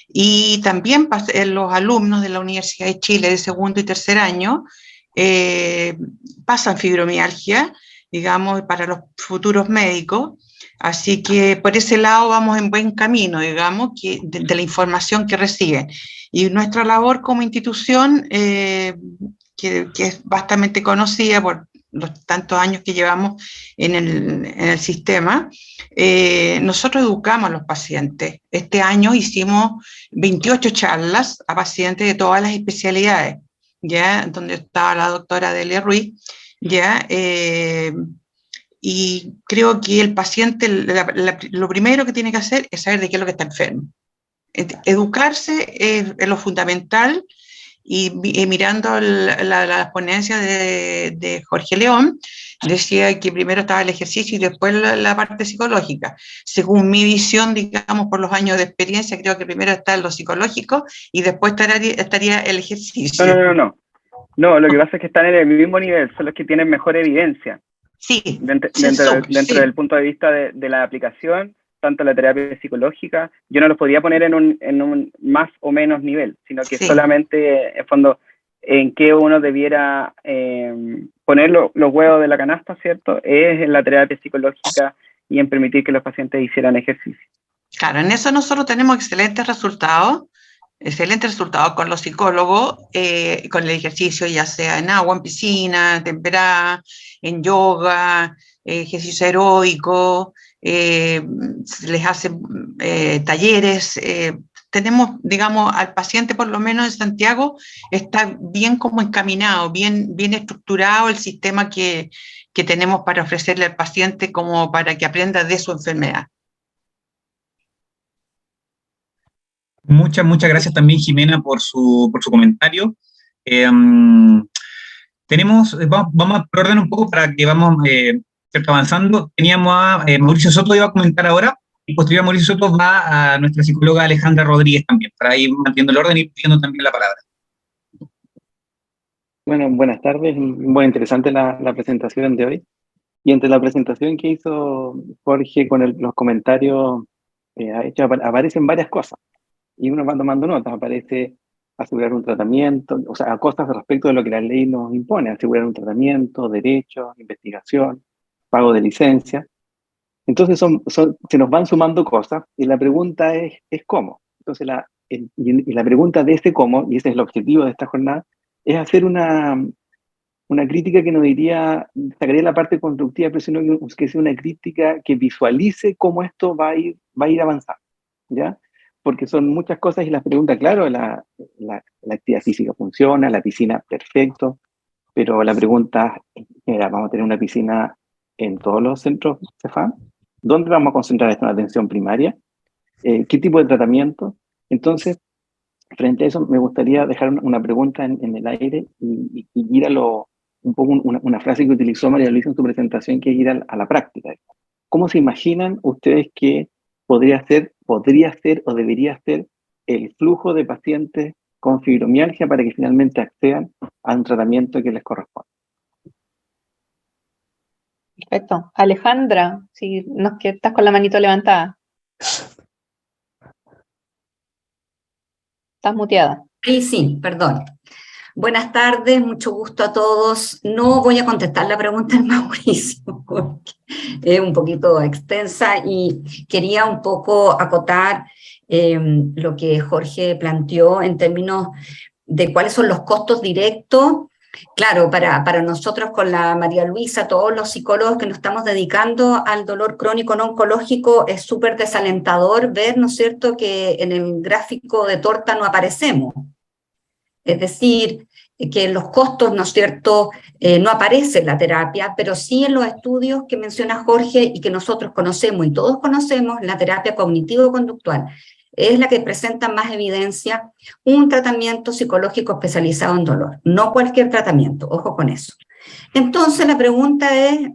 y también los alumnos de la Universidad de Chile de segundo y tercer año pasan fibromialgia, digamos, para los futuros médicos. Así que por ese lado vamos en buen camino, digamos, de la información que reciben. Y nuestra labor como institución, que es bastante conocida por los tantos años que llevamos en el sistema, nosotros educamos a los pacientes. Este año hicimos 28 charlas a pacientes de todas las especialidades, ¿ya? Donde estaba la doctora Delia Ruiz, ¿ya? Y creo que el paciente, lo primero que tiene que hacer es saber de qué es lo que está enfermo. Educarse es lo fundamental, y mirando la ponencia de Jorge León, decía que primero estaba el ejercicio y después la parte psicológica. Según mi visión, digamos, por los años de experiencia, creo que primero está lo psicológico y después estaría el ejercicio. No, lo que pasa es que están en el mismo nivel, son los que tienen mejor evidencia. Sí. Dentro del punto de vista de la aplicación, tanto la terapia psicológica, yo no los podía poner en un más o menos nivel, sino que solamente, en fondo, en qué uno debiera poner los huevos de la canasta, ¿cierto? Es en la terapia psicológica y en permitir que los pacientes hicieran ejercicio. Claro, en eso nosotros tenemos excelentes resultados con los psicólogos, con el ejercicio, ya sea en agua, en piscina, temperada, en yoga, ejercicio aeróbico, les hacen talleres. Tenemos, digamos, al paciente, por lo menos en Santiago, está bien como encaminado, bien estructurado el sistema que tenemos para ofrecerle al paciente como para que aprenda de su enfermedad. Muchas gracias también, Jimena, por su comentario. Vamos por orden un poco para que vamos avanzando. Teníamos a Mauricio Soto, iba a comentar ahora, y posterior a Mauricio Soto va a nuestra psicóloga Alejandra Rodríguez también, para ir manteniendo el orden y pidiendo también la palabra. Bueno, buenas tardes. Muy interesante la presentación de hoy. Y entre la presentación que hizo Jorge con los comentarios aparecen varias cosas. Y uno va tomando notas, aparece asegurar un tratamiento, o sea, cosas respecto de lo que la ley nos impone, asegurar un tratamiento, derechos, investigación, pago de licencia. Entonces se nos van sumando cosas y la pregunta es cómo. Entonces la pregunta de ese cómo, y ese es el objetivo de esta jornada, es hacer una crítica que no sacaría la parte constructiva, pero sino que sea una crítica que visualice cómo esto va a ir avanzando, ¿ya? Porque son muchas cosas y las preguntas, claro, la actividad física funciona, la piscina, perfecto, pero la pregunta era, ¿vamos a tener una piscina en todos los centros CEFAM? ¿Dónde vamos a concentrar esto en atención primaria? ¿Qué tipo de tratamiento? Entonces, frente a eso, me gustaría dejar una pregunta en el aire y ir a un poco una frase que utilizó María Luisa en su presentación, que es ir a la práctica. ¿Cómo se imaginan ustedes que podría ser o debería ser el flujo de pacientes con fibromialgia para que finalmente accedan a un tratamiento que les corresponde? Perfecto. Alejandra, si que estás con la manito levantada. Estás muteada. Sí, perdón. Buenas tardes, mucho gusto a todos. No voy a contestar la pregunta de Mauricio, porque es un poquito extensa y quería un poco acotar lo que Jorge planteó en términos de cuáles son los costos directos. Claro, para nosotros con la María Luisa, todos los psicólogos que nos estamos dedicando al dolor crónico no oncológico, es súper desalentador ver, ¿no es cierto?, que en el gráfico de torta no aparecemos. Es decir, que en los costos, ¿no es cierto?, no aparece la terapia, pero sí en los estudios que menciona Jorge y que nosotros conocemos y todos conocemos, la terapia cognitivo-conductual es la que presenta más evidencia, un tratamiento psicológico especializado en dolor, no cualquier tratamiento, ojo con eso. Entonces la pregunta es,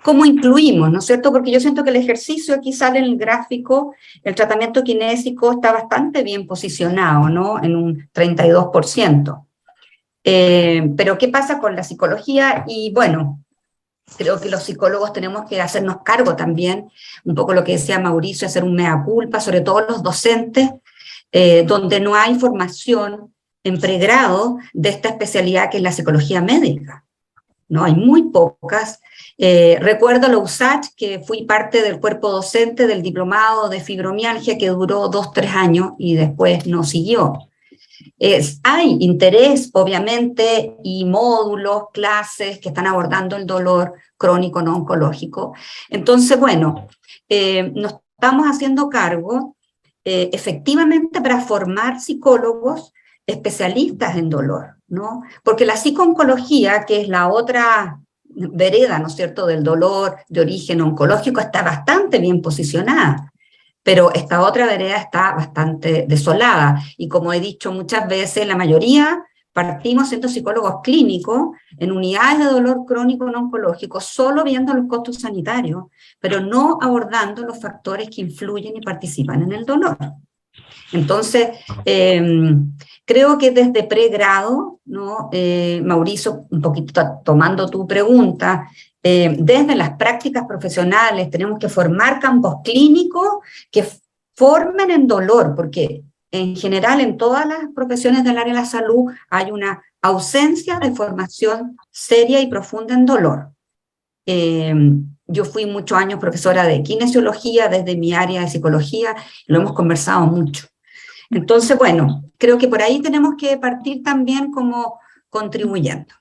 ¿cómo incluimos, no es cierto? Porque yo siento que el ejercicio, aquí sale en el gráfico, el tratamiento kinésico está bastante bien posicionado, ¿no?, en un 32%. Pero ¿qué pasa con la psicología? Y bueno, creo que los psicólogos tenemos que hacernos cargo también, un poco lo que decía Mauricio, hacer un mea culpa, sobre todo los docentes, donde no hay formación en pregrado de esta especialidad que es la psicología médica. ¿No? Hay muy pocas, Recuerdo la USACH, que fui parte del cuerpo docente del diplomado de fibromialgia que duró 2-3 años y después no siguió. Hay interés, obviamente, y módulos, clases que están abordando el dolor crónico no oncológico. Entonces, bueno, nos estamos haciendo cargo efectivamente para formar psicólogos especialistas en dolor, ¿no? Porque la psicooncología, que es la otra vereda, ¿no es cierto?, del dolor de origen oncológico, está bastante bien posicionada, pero esta otra vereda está bastante desolada, y como he dicho muchas veces, la mayoría partimos siendo psicólogos clínicos en unidades de dolor crónico no oncológico, solo viendo los costos sanitarios, pero no abordando los factores que influyen y participan en el dolor. Entonces, creo que desde pregrado, ¿no? Mauricio, un poquito tomando tu pregunta, desde las prácticas profesionales tenemos que formar campos clínicos que formen en dolor, porque en general en todas las profesiones del área de la salud hay una ausencia de formación seria y profunda en dolor. Yo fui muchos años profesora de kinesiología desde mi área de psicología, lo hemos conversado mucho. Entonces, bueno, creo que por ahí tenemos que partir también como contribuyendo.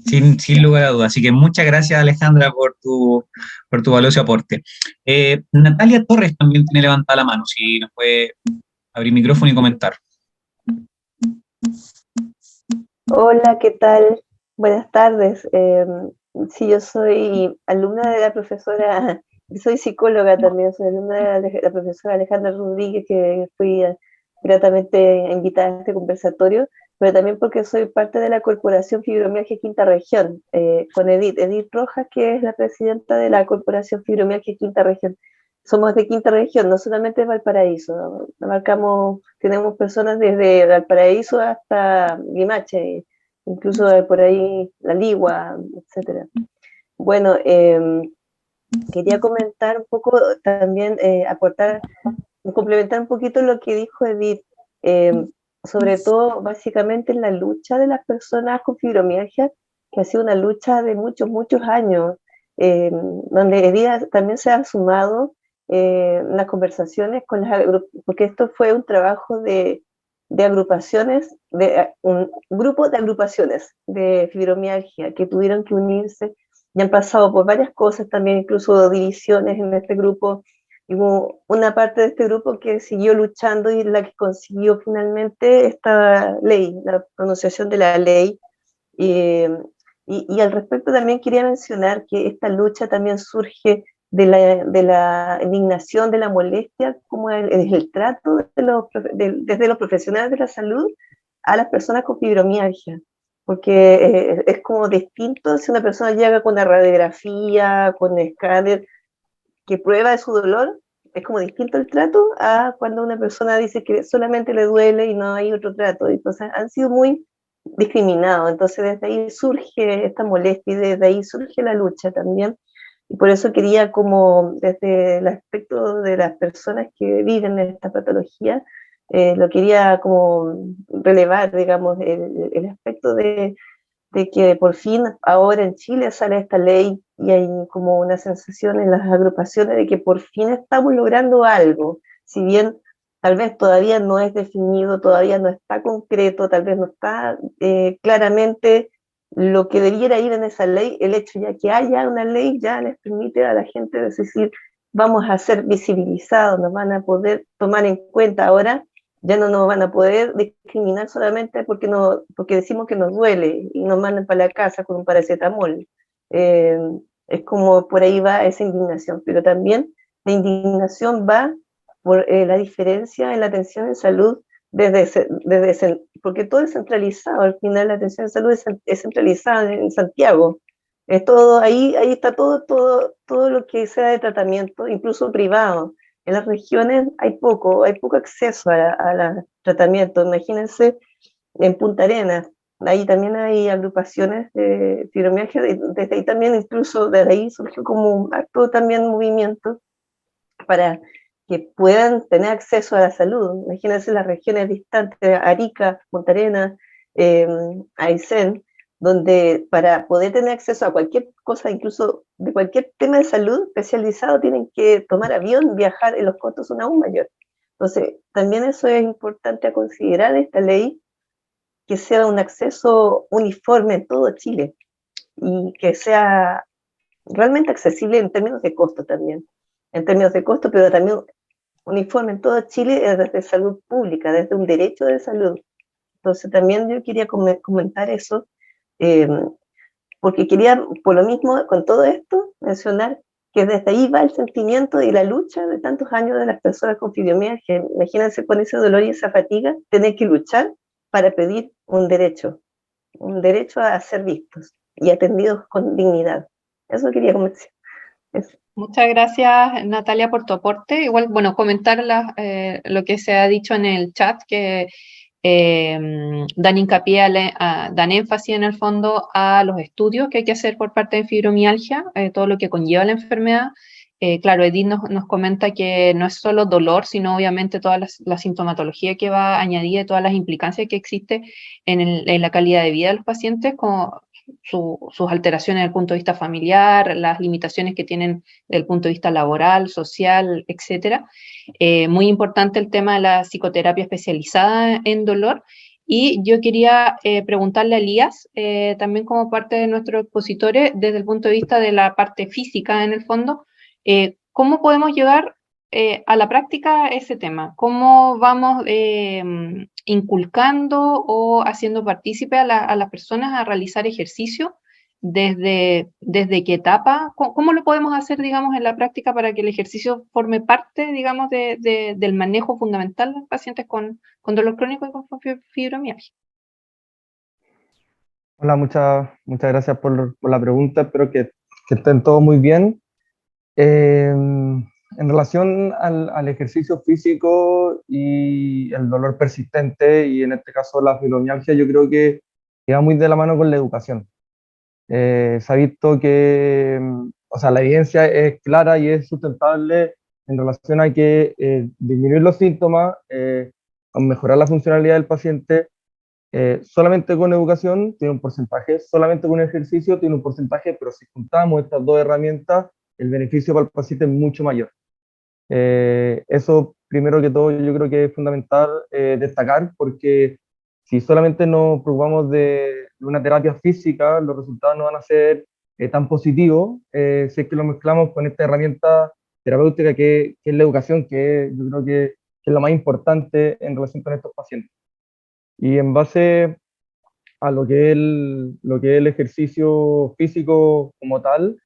Sin lugar a dudas. Así que muchas gracias, Alejandra, por tu valioso aporte. Natalia Torres también tiene levantada la mano, si nos puede abrir micrófono y comentar. Hola, ¿qué tal? Buenas tardes. Sí, yo soy alumna de la profesora, soy psicóloga también, soy alumna de la profesora Alejandra Rodríguez, que fui gratamente invitada a este conversatorio, pero también porque soy parte de la Corporación Fibromialgia Quinta Región, con Edith Rojas, que es la presidenta de la Corporación Fibromialgia Quinta Región. Somos de Quinta Región, no solamente de Valparaíso, ¿no? Tenemos personas desde Valparaíso hasta Limache, incluso por ahí La Ligua, etcétera. Bueno, quería comentar un poco también, complementar un poquito lo que dijo Edith, sobre todo básicamente en la lucha de las personas con fibromialgia, que ha sido una lucha de muchos, muchos años, donde Edith también se ha sumado las conversaciones con porque esto fue un trabajo de agrupaciones, un grupo de agrupaciones de fibromialgia que tuvieron que unirse y han pasado por varias cosas también, incluso divisiones en este grupo. Y hubo una parte de este grupo que siguió luchando y la que consiguió finalmente esta ley, la pronunciación de la ley. Y al respecto también quería mencionar que esta lucha también surge de la indignación, de la molestia, como es el trato desde los profesionales de la salud a las personas con fibromialgia, porque es como distinto si una persona llega con una radiografía, con un escáner, que prueba de su dolor, es como distinto el trato a cuando una persona dice que solamente le duele y no hay otro trato. Entonces han sido muy discriminados, entonces desde ahí surge esta molestia y desde ahí surge la lucha también. Y por eso quería, como desde el aspecto de las personas que viven en esta patología, lo quería como relevar, digamos, el aspecto de que por fin ahora en Chile sale esta ley y hay como una sensación en las agrupaciones de que por fin estamos logrando algo, si bien tal vez todavía no es definido, todavía no está concreto, tal vez no está claramente lo que debiera ir en esa ley. El hecho ya que haya una ley ya les permite a la gente decir, vamos a ser visibilizados, nos van a poder tomar en cuenta ahora, ya no nos van a poder discriminar solamente porque decimos que nos duele y nos mandan para la casa con un paracetamol. Es como por ahí va esa indignación, pero también la indignación va por la diferencia en la atención en salud, porque todo es centralizado, al final la atención en salud es centralizada en Santiago. Es todo, ahí está todo lo que sea de tratamiento, incluso privado. En las regiones hay poco acceso a tratamiento. Imagínense en Punta Arenas, ahí también hay agrupaciones de fibromialgia, desde ahí también, incluso desde ahí surgió como un acto también movimiento para que puedan tener acceso a la salud. Imagínense las regiones distantes, Arica, Punta Arenas, Aysén, donde para poder tener acceso a cualquier cosa, incluso de cualquier tema de salud especializado, tienen que tomar avión, viajar, y los costos son aún mayores. Entonces, también eso es importante a considerar en esta ley, que sea un acceso uniforme en todo Chile y que sea realmente accesible en términos de costo también, en términos de costo, pero también uniforme en todo Chile desde salud pública, desde un derecho de salud. Entonces también yo quería comentar eso, porque quería, por lo mismo, con todo esto, mencionar que desde ahí va el sentimiento y la lucha de tantos años de las personas con fibromialgia. Imagínense con ese dolor y esa fatiga, tener que luchar para pedir un derecho a ser vistos y atendidos con dignidad. Eso quería comentar. Eso. Muchas gracias, Natalia, por tu aporte. Igual, bueno, comentar lo que se ha dicho en el chat, que dan hincapié, dan énfasis en el fondo a los estudios que hay que hacer por parte de fibromialgia, todo lo que conlleva la enfermedad. Claro, Edith nos comenta que no es solo dolor, sino obviamente toda la sintomatología que va añadida y todas las implicancias que existe en la calidad de vida de los pacientes, como sus alteraciones desde el punto de vista familiar, las limitaciones que tienen desde el punto de vista laboral, social, etc. Muy importante el tema de la psicoterapia especializada en dolor. Y yo quería preguntarle a Elías, también como parte de nuestros expositores, desde el punto de vista de la parte física en el fondo, ¿cómo podemos llegar a la práctica ese tema? ¿Cómo vamos inculcando o haciendo partícipe a las personas a realizar ejercicio? ¿Desde qué etapa? ¿Cómo lo podemos hacer, digamos, en la práctica para que el ejercicio forme parte, digamos, del manejo fundamental de pacientes con dolor crónico y con fibromialgia? Hola, muchas gracias por la pregunta. Espero que estén todos muy bien. En relación al ejercicio físico y el dolor persistente, y en este caso la fibromialgia, yo creo que va muy de la mano con la educación. Se ha visto que, o sea, la evidencia es clara y es sustentable en relación a que disminuir los síntomas, mejorar la funcionalidad del paciente, solamente con educación tiene un porcentaje, solamente con ejercicio tiene un porcentaje, pero si juntamos estas dos herramientas, el beneficio para el paciente es mucho mayor. Eso, primero que todo, yo creo que es fundamental destacar, porque si solamente nos preocupamos de una terapia física, los resultados no van a ser tan positivos si es que lo mezclamos con esta herramienta terapéutica que es la educación, que yo creo que es lo más importante en relación con estos pacientes. Y en base a lo que es el ejercicio físico como tal,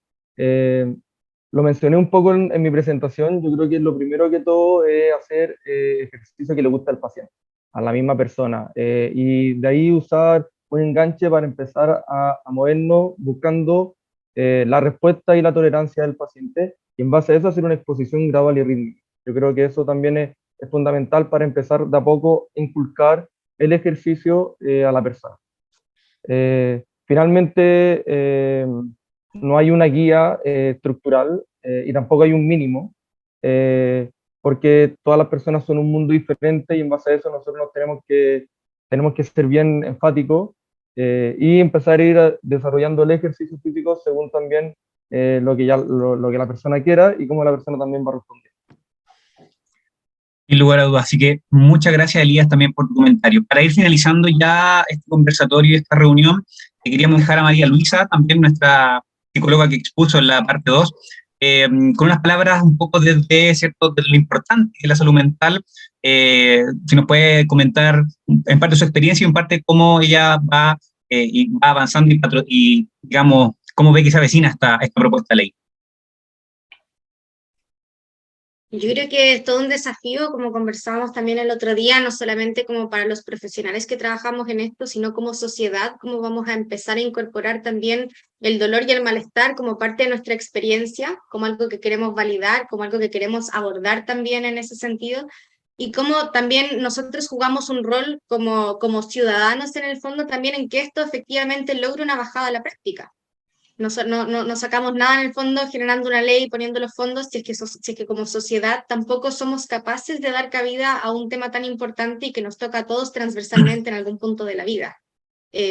lo mencioné un poco en mi presentación. Yo creo que lo primero que todo es hacer ejercicio que le gusta al paciente, a la misma persona, y de ahí usar un enganche para empezar a movernos buscando la respuesta y la tolerancia del paciente, y en base a eso hacer una exposición gradual y rítmica. Yo creo que eso también es fundamental para empezar de a poco a inculcar el ejercicio a la persona. Finalmente, no hay una guía estructural y tampoco hay un mínimo, porque todas las personas son un mundo diferente, y en base a eso nosotros tenemos que ser bien enfáticos y empezar a ir desarrollando el ejercicio físico según también lo que la persona quiera y cómo la persona también va a responder. Sin lugar a dudas. Así que muchas gracias, Elías, también por tu comentario. Para ir finalizando ya este conversatorio y esta reunión, queríamos dejar a María Luisa, también nuestra psicóloga que expuso en la parte 2, con unas palabras un poco ¿cierto?, de lo importante que es la salud mental. Si nos puede comentar en parte su experiencia y en parte cómo ella va avanzando y, digamos, cómo ve que se avecina esta propuesta de ley. Yo creo que es todo un desafío, como conversábamos también el otro día, no solamente como para los profesionales que trabajamos en esto, sino como sociedad, cómo vamos a empezar a incorporar también el dolor y el malestar como parte de nuestra experiencia, como algo que queremos validar, como algo que queremos abordar también en ese sentido, y cómo también nosotros jugamos un rol como ciudadanos en el fondo también en que esto efectivamente logre una bajada a la práctica. No sacamos nada en el fondo generando una ley y poniendo los fondos si es que como sociedad tampoco somos capaces de dar cabida a un tema tan importante y que nos toca a todos transversalmente en algún punto de la vida.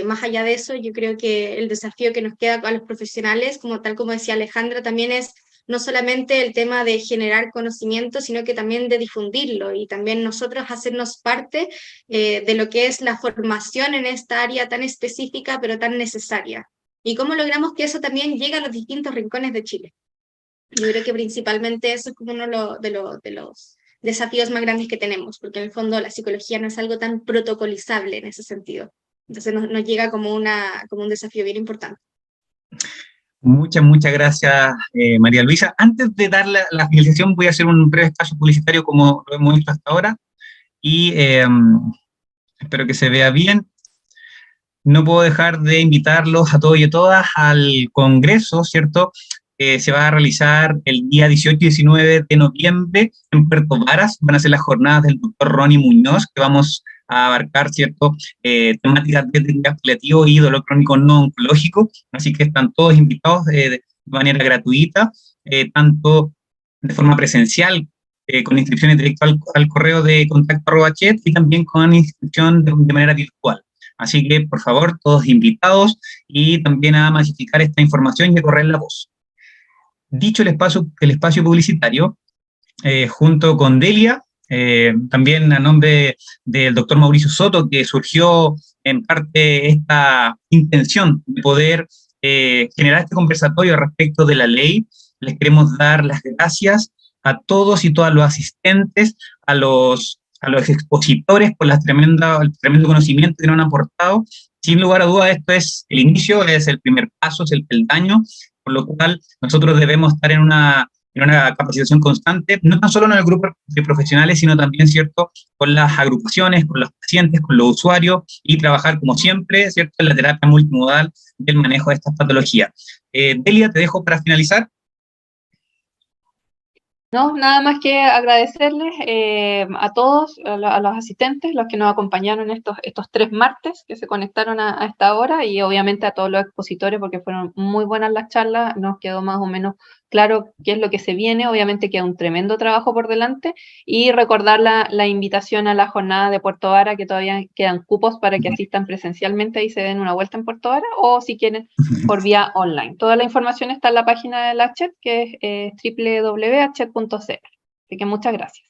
Más allá de eso, yo creo que el desafío que nos queda a los profesionales, como tal como decía Alejandra, también es no solamente el tema de generar conocimiento, sino que también de difundirlo y también nosotros hacernos parte de lo que es la formación en esta área tan específica pero tan necesaria. Y cómo logramos que eso también llegue a los distintos rincones de Chile. Yo creo que principalmente eso es como uno de los desafíos más grandes que tenemos, porque en el fondo la psicología no es algo tan protocolizable en ese sentido. Entonces nos llega como un desafío bien importante. Muchas gracias, María Luisa. Antes de dar la finalización, voy a hacer un breve espacio publicitario como lo hemos hecho hasta ahora, y espero que se vea bien. No puedo dejar de invitarlos a todos y a todas al congreso, ¿cierto? Se va a realizar el día 18 y 19 de noviembre en Puerto Varas. Van a ser las jornadas del doctor Ronnie Muñoz, que vamos a abarcar, ¿cierto?, temáticas de terapia paliativa y dolor crónico no oncológico. Así que están todos invitados de manera gratuita, tanto de forma presencial, con inscripciones directas al correo de contacto@chet, y también con inscripción de manera virtual. Así que, por favor, todos invitados, y también a masificar esta información y a correr la voz. Dicho el espacio publicitario, junto con Delia, también a nombre del doctor Mauricio Soto, que surgió en parte esta intención de poder generar este conversatorio respecto de la ley, les queremos dar las gracias a todos y todas los asistentes, a los expositores por el tremendo conocimiento que nos han aportado. Sin lugar a dudas, esto es el inicio, es el primer paso, es el peldaño, por lo cual nosotros debemos estar en una capacitación constante, no tan solo en el grupo de profesionales, sino también, ¿cierto?, con las agrupaciones, con los pacientes, con los usuarios, y trabajar, como siempre, ¿cierto?, en la terapia multimodal del manejo de estas patologías. Delia, te dejo para finalizar. No, nada más que agradecerles a todos, a los asistentes, los que nos acompañaron estos 3 martes, que se conectaron a esta hora, y obviamente a todos los expositores, porque fueron muy buenas las charlas, nos quedó más o menos claro qué es lo que se viene. Obviamente queda un tremendo trabajo por delante, y recordar la invitación a la jornada de Puerto Vara, que todavía quedan cupos para que asistan presencialmente y se den una vuelta en Puerto Vara, o si quieren por vía online. Toda la información está en la página de la CHET, que es www.chet.cl. Así que muchas gracias.